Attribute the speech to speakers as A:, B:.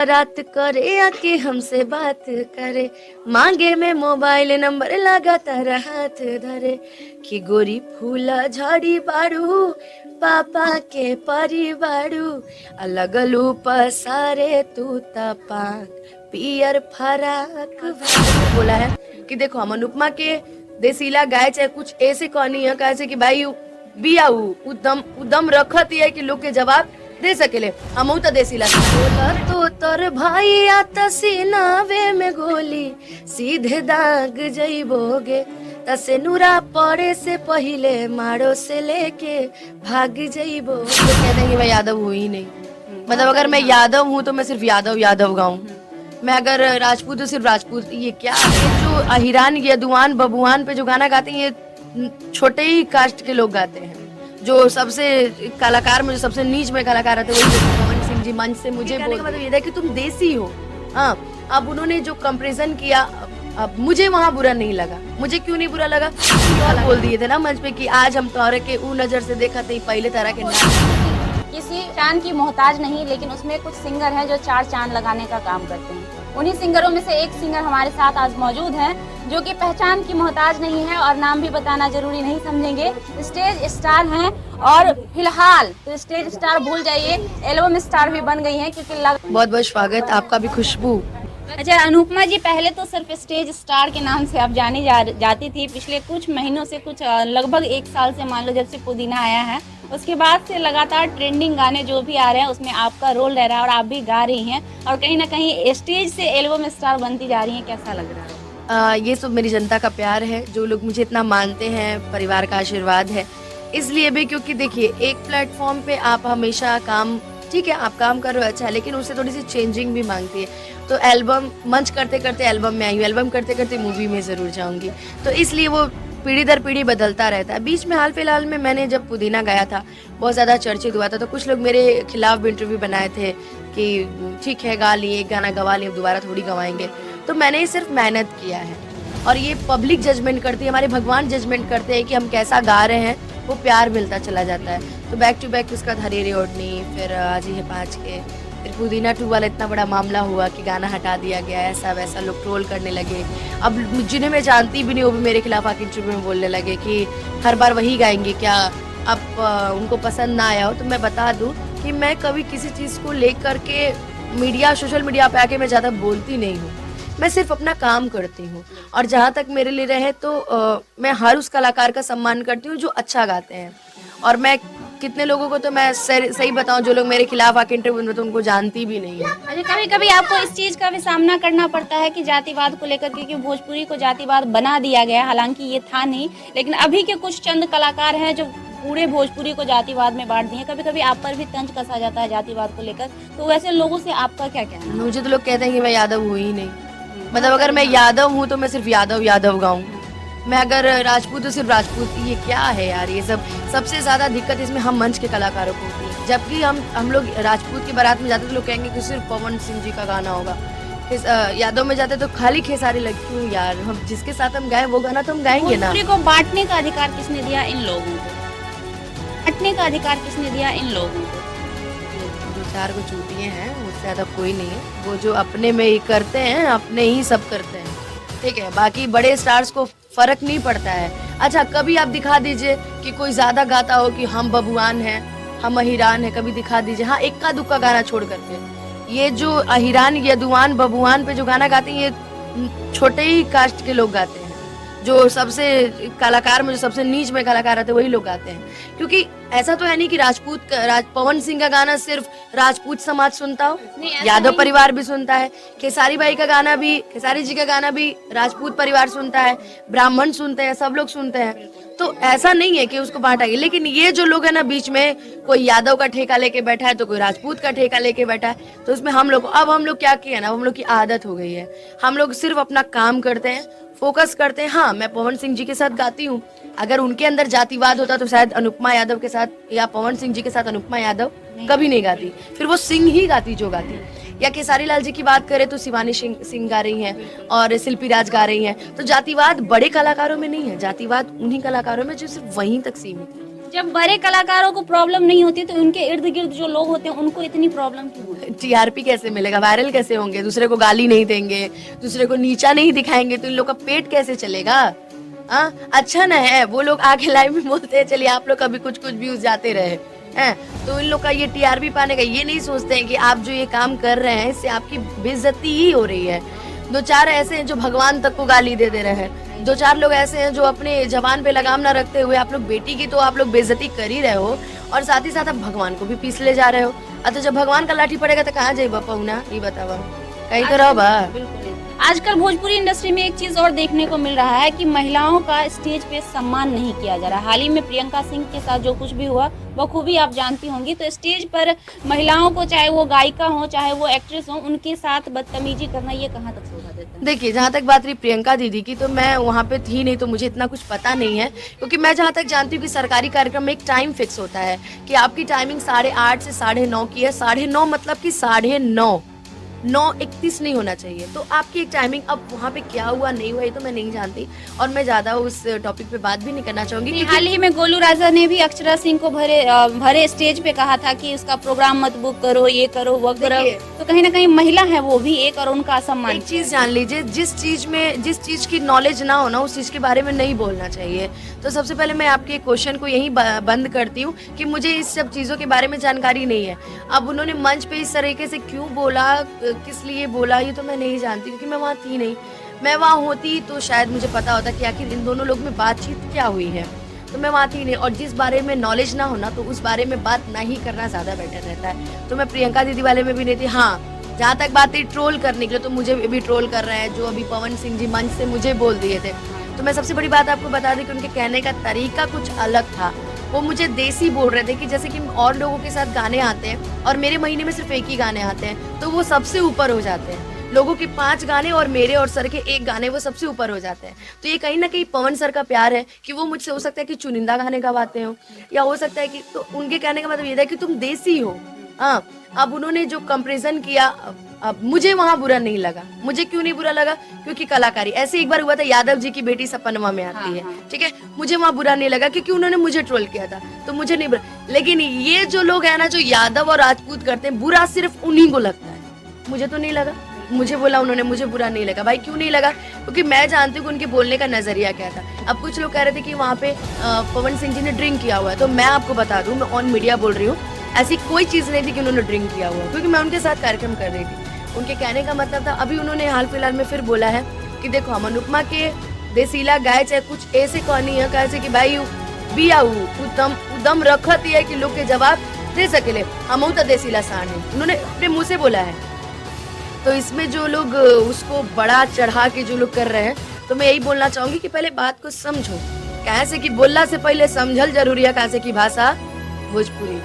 A: रात करे आके हमसे बात करे, मांगे में मोबाइल नंबर लगातार हाथ धरे कि गोरी फूला झड़ी बारू पापा के परिवारू अलगलू पसारे तू तपाक पियर फराक बोला है कि देखो हम अनुपमा के देसीला गाय चाहे कुछ ऐसे कहनी है कैसे कि भाई बिया उदम उदम रखत है कि लोग के जवाब दे सकेले हम तो देसीला बोला तो तर भाई आता सीनावे में गोली सीधे दाग जइबोगे तसे नूरा पड़े से पहले मारो से लेके भाग जइबो तो कहते हैं कि मैं यादव हूँ ही नहीं। मतलब अगर मैं यादव हूँ तो मैं सिर्फ यादव यादव गाऊं, मैं अगर राजपूत हूँ सिर्फ राजपूत। ये क्या है जो अहिरान यदुआन बबुआन पे जो गाना गाते हैं ये छोटे ही कास्ट के लोग गाते हैं। जो सबसे कलाकार में जो सबसे नीच में कलाकार आते हैं वही पवन सिंह जी मंच से मुझे बोलने का मतलब ये था कि तुम देसी हो। हाँ, अब उन्होंने जो कंपैरिजन किया अब मुझे वहाँ बुरा नहीं लगा। मुझे क्यों नहीं बुरा लगा? बोल दिए थे ना मंच पे कि आज हम तोहरे के ऊ नजर से देखा थे पहले तरह के
B: किसी चांद की मोहताज नहीं, लेकिन उसमें कुछ सिंगर हैं जो 4 चांद लगाने का काम करते हैं। उन्हीं सिंगरों में से एक सिंगर हमारे साथ आज मौजूद हैं जो कि पहचान की मोहताज नहीं है और नाम भी बताना जरूरी नहीं समझेंगे। स्टेज स्टार हैं और फिलहाल तो स्टेज स्टार भूल जाइए, एल्बम स्टार भी बन गई हैं क्योंकि
A: बहुत बहुत स्वागत आपका भी खुशबू।
B: अच्छा अनुपमा जी, पहले तो सिर्फ स्टेज स्टार के नाम से आप जानी जाती थी। पिछले कुछ महीनों से कुछ लगभग 1 साल से मान लो जब से पुदीना आया है उसके बाद से लगातार ट्रेंडिंग गाने जो भी आ रहे हैं उसमें आपका रोल रह रहा है और आप भी गा रही हैं और कहीं ना कहीं स्टेज से एल्बम स्टार बनती जा रही हैं। कैसा लग रहा है?
A: ये सब मेरी जनता का प्यार है, जो लोग मुझे इतना मानते हैं, परिवार का आशीर्वाद है। इसलिए भी क्योंकि देखिए एक प्लेटफॉर्म पे आप हमेशा काम, ठीक है आप काम कर रहे हो अच्छा है, लेकिन उससे थोड़ी सी चेंजिंग भी मांगती है। तो एल्बम मंच करते करते एल्बम में आई हूँ, एल्बम करते करते मूवी में ज़रूर जाऊँगी, तो इसलिए वो पीढ़ी दर पीढ़ी बदलता रहता है। बीच में हाल फिलहाल में मैंने जब पुदीना गाया था बहुत ज़्यादा चर्चित हुआ था, तो कुछ लोग मेरे खिलाफ भी इंटरव्यू बनाए थे कि ठीक है गा लिए, गाना गवा लिए, दोबारा थोड़ी गवाएंगे। तो मैंने सिर्फ मेहनत किया है और ये पब्लिक जजमेंट करती है, हमारे भगवान जजमेंट करते हैं कि हम कैसा गा रहे हैं, वो प्यार मिलता चला जाता है। तो बैक टू बैक उसका धरेरे ओढ़नी, फिर आज ही है 5 के, फिर पुदीना 2 वाला इतना बड़ा मामला हुआ कि गाना हटा दिया गया, ऐसा वैसा लोग ट्रोल करने लगे। अब जिन्हें मैं जानती भी नहीं वो भी मेरे खिलाफ आके इंटरव्यू में बोलने लगे कि हर बार वही गाएंगे क्या, अब उनको पसंद ना आया हो। तो मैं बता दूं कि मैं कभी किसी चीज़ को लेकर के मीडिया सोशल मीडिया पे आके मैं ज़्यादा बोलती नहीं हूँ, मैं सिर्फ अपना काम करती हूँ। और जहाँ तक मेरे लिए रहे तो मैं हर उस कलाकार का सम्मान करती हूँ जो अच्छा गाते हैं। और मैं कितने लोगों को तो मैं सही बताऊं जो लोग मेरे खिलाफ आके इंटरव्यू में तो उनको जानती भी नहीं है।
B: अरे कभी कभी आपको इस चीज का भी सामना करना पड़ता है कि जातिवाद को लेकर के, क्योंकि भोजपुरी को जातिवाद बना दिया गया, हालांकि ये था नहीं, लेकिन अभी के कुछ चंद कलाकार हैं जो पूरे भोजपुरी को जातिवाद में बांट दिए। कभी कभी आप पर भी तंज कसा जाता है जातिवाद को लेकर, तो वैसे लोगों से आपका क्या कहना है?
A: मुझे तो लोग कहते हैं कि मैं यादव हूँ ही नहीं। मतलब अगर मैं यादव हूँ तो मैं सिर्फ यादव यादव गाऊं, मैं अगर राजपूत हूँ सिर्फ राजपूत। ये क्या है यार, ये सब सबसे ज्यादा दिक्कत इसमें हम मंच के कलाकारों को होती है। जबकि हम लोग राजपूत की बारात में जाते तो लोग कहेंगे कि सिर्फ पवन सिंह जी का गाना होगा, यादव में जाते तो खाली खेसारी लगती हूँ। यार हम जिसके साथ हम गाए वो गाना तो हम गाएंगे ना।
B: भोजपुरी को बांटने का अधिकार किसने दिया इन लोगों को? बांटने का अधिकार किसने दिया इन लोगों को?
A: जो 4 को चूतिए हैं उससे ज्यादा कोई नहीं है। वो जो अपने में ही करते हैं, अपने ही सब करते हैं, ठीक है। बाकी बड़े स्टार्स को फर्क नहीं पड़ता है। अच्छा कभी आप दिखा दीजिए कि कोई ज्यादा गाता हो कि हम बबुआन हैं, हम अहिरान हैं, कभी दिखा दीजिए। हाँ, इक्का दुक्का गाना छोड़ करके ये जो अहिरान यदुआन बबुआन पे जो गाना गाते हैं ये छोटे ही कास्ट के लोग गाते हैं। जो सबसे कलाकार में जो सबसे नीच में कलाकार आते हैं वही लोग गाते हैं। क्योंकि ऐसा तो है नहीं कि पवन सिंह का गाना सिर्फ राजपूत समाज सुनता हो, यादव परिवार भी सुनता है। खेसारी भाई का गाना भी, खेसारी जी का गाना भी राजपूत परिवार सुनता है, ब्राह्मण सुनते हैं, सब लोग सुनते हैं। तो ऐसा नहीं है कि उसको बांटा गया। लेकिन ये जो लोग है ना बीच में, कोई यादव का ठेका लेके बैठा है तो कोई राजपूत का ठेका लेके बैठा है, तो उसमें हम लोग क्या किया ना, हम लोग की आदत हो गई है। हम लोग सिर्फ अपना काम करते हैं, फोकस करते हैं। हाँ, मैं पवन सिंह जी के साथ गाती हूँ, अगर उनके अंदर जातिवाद होता तो शायद अनुपमा यादव के साथ या पवन सिंह जी के साथ अनुपमा यादव कभी नहीं गाती, फिर वो सिंह ही गाती जो गाती। या खेसारी लाल जी की बात करें तो शिवानी सिंह गा रही हैं और शिल्पी राज गा रही हैं। तो जातिवाद बड़े कलाकारों में नहीं है, जातिवाद उन्हीं कलाकारों में जो सिर्फ वहीं तक सीमित है।
B: जब बड़े कलाकारों को प्रॉब्लम नहीं होती तो उनके इर्द गिर्द जो लोग होते हैं उनको इतनी प्रॉब्लम क्यों होती है?
A: टीआरपी कैसे मिलेगा, वायरल कैसे होंगे, दूसरे को गाली नहीं देंगे, दूसरे को नीचा नहीं दिखाएंगे, तो इन लोग का पेट कैसे चलेगा? अच्छा ना है वो लोग आके लाइव में बोलते हैं चलिए आप लोग कभी कुछ कुछ व्यूज जाते रहे हैं, तो इन लोग का ये टीआरपी पाने का, ये नहीं सोचते हैं कि आप जो ये काम कर रहे हैं इससे आपकी बेइज्जती ही हो रही है। दो चार ऐसे हैं जो भगवान तक को गाली दे दे रहे हैं, दो चार लोग ऐसे हैं जो अपने जबान पे लगाम ना रखते हुए आप लोग बेटी की तो आप लोग बेइज्जती कर ही रहे हो, और साथ ही साथ आप भगवान को भी पीस ले जा रहे हो। तो जब भगवान का लाठी पड़ेगा तो कहाँ जाइबा पहुना, ये बतावा कहीं तो रहो बा।
B: बिल्कुल। आजकल भोजपुरी इंडस्ट्री में एक चीज और देखने को मिल रहा है कि महिलाओं का स्टेज पे सम्मान नहीं किया जा रहा। हाल ही में प्रियंका सिंह के साथ जो कुछ भी हुआ बखूबी आप जानती होंगी, तो स्टेज पर महिलाओं को, चाहे वो गायिका हो चाहे वो एक्ट्रेस हो, उनके साथ बदतमीजी करना ये कहाँ तक शोभा देता है?
A: देखिए, जहाँ तक बात रही प्रियंका दीदी की, तो मैं वहाँ पे थी नहीं तो मुझे इतना कुछ पता नहीं है, क्योंकि मैं जहाँ तक जानती हूँ कि सरकारी कार्यक्रम में एक टाइम फिक्स होता है कि आपकी टाइमिंग 8:30 से 9:30 की है। 9:30 मतलब कि 9:31 नहीं होना चाहिए, तो आपकी एक टाइमिंग। अब वहाँ पे क्या हुआ नहीं हुआ ये तो मैं नहीं जानती, और मैं ज्यादा उस टॉपिक पे बात भी नहीं करना चाहूंगी।
B: हाल ही में गोलू राजा ने भी अक्षरा सिंह को भरे स्टेज पे कहा था कि उसका प्रोग्राम मत बुक करो, ये करो वो करो, तो कहीं ना कहीं महिला है वो भी एक, और उनका असम्मान।
A: एक चीज जान लीजिए, जिस चीज की नॉलेज ना हो ना उस चीज के बारे में नहीं बोलना चाहिए। तो सबसे पहले मैं आपके क्वेश्चन को यही बंद करती हूँ कि मुझे इस सब चीजों के बारे में जानकारी नहीं है। अब उन्होंने मंच पे इस तरीके से क्यों बोला, किस लिए बोला, ये तो मैं नहीं जानती, क्योंकि मैं वहाँ थी नहीं। मैं वहाँ होती तो शायद मुझे पता होता कि आखिर इन दोनों लोग में बातचीत क्या हुई है, तो मैं वहाँ थी नहीं। और जिस बारे में नॉलेज ना होना तो उस बारे में बात ना ही करना ज्यादा बेटर रहता है। तो मैं प्रियंका दीदी वाले में भी नहीं थी। हाँ, जहाँ तक बात है ट्रोल करने के लिए, तो मुझे भी ट्रोल कर रहे हैं, जो अभी पवन सिंह जी मंच से मुझे बोल दिए थे। तो मैं सबसे बड़ी बात आपको बता दी कि उनके कहने का तरीका कुछ अलग था। वो मुझे देसी बोल रहे थे कि जैसे कि और लोगों के साथ गाने आते हैं और मेरे महीने में सिर्फ एक ही गाने आते हैं, तो वो सबसे ऊपर हो जाते हैं। लोगों के 5 गाने और मेरे और सर के 1 गाने वो सबसे ऊपर हो जाते हैं। तो ये कहीं ना कहीं पवन सर का प्यार है कि वो मुझसे हो सकता है कि चुनिंदा गाने गवाते हो, या हो सकता है कि, तो उनके कहने का मतलब ये था कि तुम देसी हो। हाँ, अब उन्होंने जो कंपैरिजन किया, अब मुझे वहाँ बुरा नहीं लगा। मुझे क्यों नहीं बुरा लगा? क्योंकि कलाकारी। ऐसे एक बार हुआ था, यादव जी की बेटी सपनवा में आती है, ठीक है, मुझे वहाँ बुरा नहीं लगा क्योंकि उन्होंने मुझे ट्रोल किया था, तो मुझे नहीं बुरा। लेकिन ये जो लोग है ना, जो यादव और राजपूत करते हैं, बुरा सिर्फ उन्हीं को लगता है, मुझे तो नहीं लगा। मुझे बोला उन्होंने, मुझे बुरा नहीं लगा। भाई क्यों नहीं लगा? क्योंकि मैं जानती हूँ कि उनके बोलने का नजरिया क्या था। अब कुछ लोग कह रहे थे कि वहाँ पे पवन सिंह जी ने ड्रिंक किया हुआ है, तो मैं आपको बता दूं, मैं ऑन मीडिया बोल रही हूँ, ऐसी कोई चीज नहीं थी कि उन्होंने ड्रिंक किया हुआ, क्योंकि मैं उनके साथ कार्यक्रम कर रही थी। उनके कहने का मतलब था, अभी उन्होंने हाल फिलहाल में फिर बोला है कि देखो हम अनुपमा के देसीला गाय चाहे कुछ ऐसे कहनी है, कैसे कि भाई बिया उदम रखत है कि लोग के जवाब दे सकेले, हम तो देसीला सांड है, उन्होंने अपने मुंह से बोला है। तो इसमें जो लोग उसको बड़ा चढ़ा के जो लोग कर रहे हैं, तो मैं यही बोलना चाहूंगी कि पहले बात को समझो, कैसे कि बोलना से पहले समझल जरूरी है, कैसे की भाषा भोजपुरी।